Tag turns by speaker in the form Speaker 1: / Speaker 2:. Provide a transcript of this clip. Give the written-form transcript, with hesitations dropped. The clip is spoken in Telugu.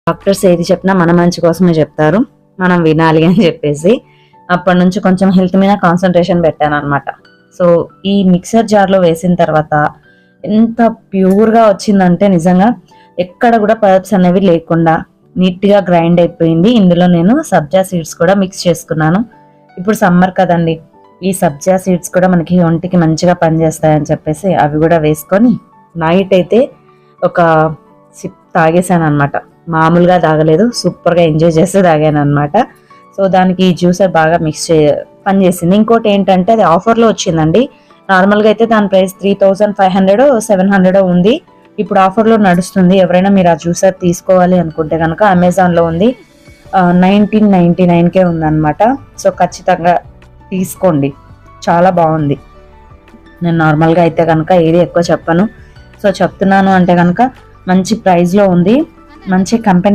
Speaker 1: డాక్టర్స్ ఏది చెప్పినా మన మంచి కోసమే చెప్తారు, మనం వినాలి అని చెప్పేసి అప్పటి నుంచి కొంచెం హెల్త్ మీద కాన్సన్ట్రేషన్ పెట్టాను అనమాట. సో ఈ మిక్సర్ జార్లో వేసిన తర్వాత ఎంత ప్యూర్గా వచ్చిందంటే నిజంగా ఎక్కడ కూడా పల్ప్స్ అనేవి లేకుండా నీట్గా గ్రైండ్ అయిపోయింది. ఇందులో నేను సబ్జా సీడ్స్ కూడా మిక్స్ చేసుకున్నాను. ఇప్పుడు సమ్మర్ కదండి, ఈ సబ్జా సీడ్స్ కూడా మనకి ఒంటికి మంచిగా పనిచేస్తాయని చెప్పేసి అవి కూడా వేసుకొని నైట్ అయితే ఒక సిప్ తాగేసాను అనమాట. మామూలుగా తాగలేదు, సూపర్గా ఎంజాయ్ చేస్తే తాగాను అనమాట. సో దానికి ఈ జ్యూసర్ బాగా పనిచేసింది. ఇంకోటి ఏంటంటే అది ఆఫర్లో వచ్చిందండి. నార్మల్గా అయితే దాని ప్రైస్ 3500 700 ఉంది. ఇప్పుడు ఆఫర్లో నడుస్తుంది. ఎవరైనా మీరు ఆ జ్యూసర్ తీసుకోవాలి అనుకుంటే కనుక అమెజాన్లో ఉంది, 1999కే ఉందన్నమాట. సో ఖచ్చితంగా తీసుకోండి, చాలా బాగుంది. నేను నార్మల్గా అయితే కనుక ఏది ఎక్కువ చెప్పను, సో చెప్తున్నాను అంటే కనుక మంచి ప్రైస్లో ఉంది, మంచి కంపెనీ